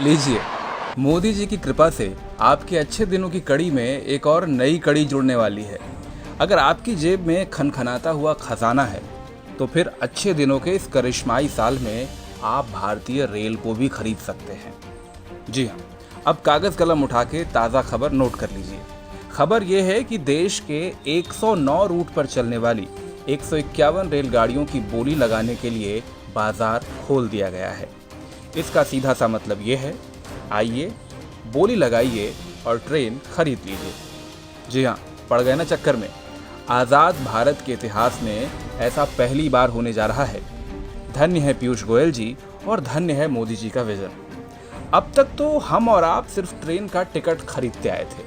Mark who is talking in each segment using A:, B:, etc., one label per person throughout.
A: लीजिए, मोदी जी की कृपा से आपके अच्छे दिनों की कड़ी में एक और नई कड़ी जुड़ने वाली है। अगर आपकी जेब में खनखनाता हुआ खजाना है, तो फिर अच्छे दिनों के इस करिश्माई साल में आप भारतीय रेल को भी खरीद सकते हैं। जी हाँ, अब कागज कलम उठा के ताज़ा खबर नोट कर लीजिए। खबर यह है कि देश के 109 रूट पर चलने वाली 151 रेलगाड़ियों की बोली लगाने के लिए बाजार खोल दिया गया है। इसका सीधा सा मतलब ये है, आइए, बोली लगाइए और ट्रेन खरीद लीजिए। जी हाँ, पड़ गए ना चक्कर में। आज़ाद भारत के इतिहास में ऐसा पहली बार होने जा रहा है। धन्य है पीयूष गोयल जी और धन्य है मोदी जी का विजन। अब तक तो हम और आप सिर्फ ट्रेन का टिकट खरीदते आए थे।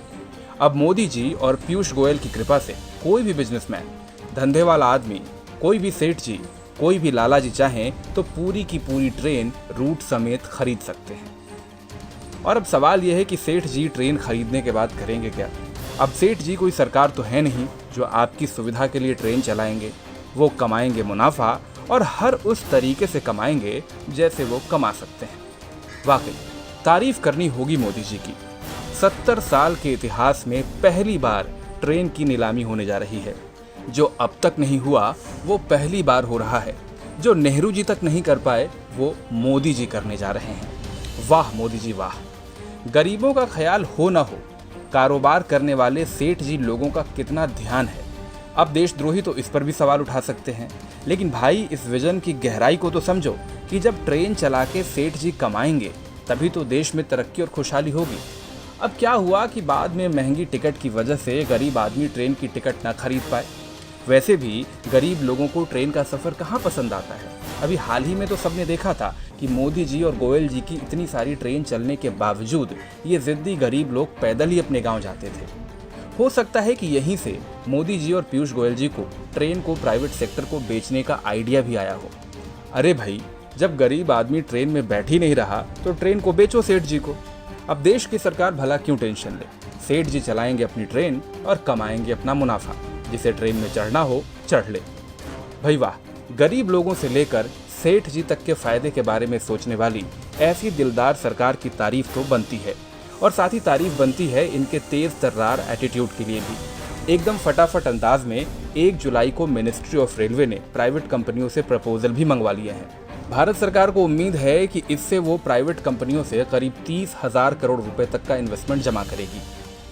A: अब मोदी जी और पीयूष गोयल की कृपा से कोई भी बिजनेसमैन, धंधे वाला आदमी, कोई भी सेठ जी, कोई भी लाला जी चाहें तो पूरी की पूरी ट्रेन रूट समेत खरीद सकते हैं। और अब सवाल यह है कि सेठ जी ट्रेन खरीदने के बाद करेंगे क्या? अब सेठ जी कोई सरकार तो है नहीं जो आपकी सुविधा के लिए ट्रेन चलाएंगे। वो कमाएंगे मुनाफा, और हर उस तरीके से कमाएंगे जैसे वो कमा सकते हैं। वाकई तारीफ करनी होगी मोदी जी की। 70 साल के इतिहास में पहली बार ट्रेन की नीलामी होने जा रही है। जो अब तक नहीं हुआ वो पहली बार हो रहा है। जो नेहरू जी तक नहीं कर पाए वो मोदी जी करने जा रहे हैं। वाह मोदी जी वाह। गरीबों का ख्याल हो ना हो, कारोबार करने वाले सेठ जी लोगों का कितना ध्यान है। अब देशद्रोही तो इस पर भी सवाल उठा सकते हैं, लेकिन भाई इस विजन की गहराई को तो समझो कि जब ट्रेन चला के सेठ जी कमाएंगे तभी तो देश में तरक्की और खुशहाली होगी। अब क्या हुआ कि बाद में महंगी टिकट की वजह से गरीब आदमी ट्रेन की टिकट ना खरीद पाए। वैसे भी गरीब लोगों को ट्रेन का सफ़र कहाँ पसंद आता है। अभी हाल ही में तो सबने देखा था कि मोदी जी और गोयल जी की इतनी सारी ट्रेन चलने के बावजूद ये ज़िद्दी गरीब लोग पैदल ही अपने गांव जाते थे। हो सकता है कि यहीं से मोदी जी और पीयूष गोयल जी को ट्रेन को प्राइवेट सेक्टर को बेचने का आइडिया भी आया हो। अरे भाई, जब गरीब आदमी ट्रेन में बैठ ही नहीं रहा तो ट्रेन को बेचो सेठ जी को। अब देश की सरकार भला क्यों टेंशन ले। सेठ जी चलाएंगे अपनी ट्रेन और कमाएंगे अपना मुनाफा। जिसे ट्रेन में चढ़ना हो चढ़ ले। भाई वाह, गरीब लोगों से लेकर सेठ जी तक के फायदे के बारे में सोचने वाली ऐसी दिलदार सरकार की तारीफ तो बनती है। और साथ ही तारीफ बनती है इनके तेज तर्रार एटीट्यूड के लिए भी। एकदम फटाफट अंदाज में 1 जुलाई को मिनिस्ट्री ऑफ रेलवे ने प्राइवेट कंपनियों से प्रपोजल भी मंगवा लिए हैं। भारत सरकार को उम्मीद है कि इससे वो प्राइवेट कंपनियों से करीब 30,000 करोड़ रुपए तक का इन्वेस्टमेंट जमा करेगी।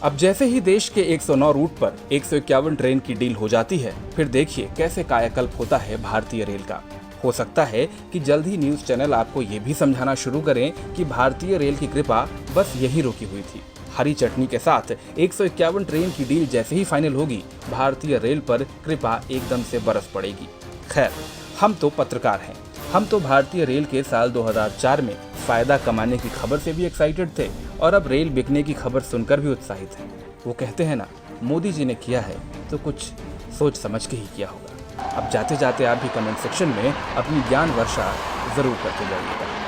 A: अब जैसे ही देश के 109 रूट पर 151 ट्रेन की डील हो जाती है, फिर देखिए कैसे कायाकल्प होता है भारतीय रेल का। हो सकता है कि जल्द ही न्यूज़ चैनल आपको ये भी समझाना शुरू करें कि भारतीय रेल की कृपा बस यही रुकी हुई थी। हरी चटनी के साथ 151 ट्रेन की डील जैसे ही फाइनल होगी, भारतीय रेल पर कृपा एकदम से बरस पड़ेगी। खैर, हम तो पत्रकार हैं। हम तो भारतीय रेल के साल 2004 में फायदा कमाने की खबर से भी एक्साइटेड थे और अब रेल बिकने की खबर सुनकर भी उत्साहित हैं। वो कहते हैं ना, मोदी जी ने किया है तो कुछ सोच समझ के ही किया होगा। अब जाते जाते आप भी कमेंट सेक्शन में अपनी ज्ञान वर्षा जरूर करते जाइएगा।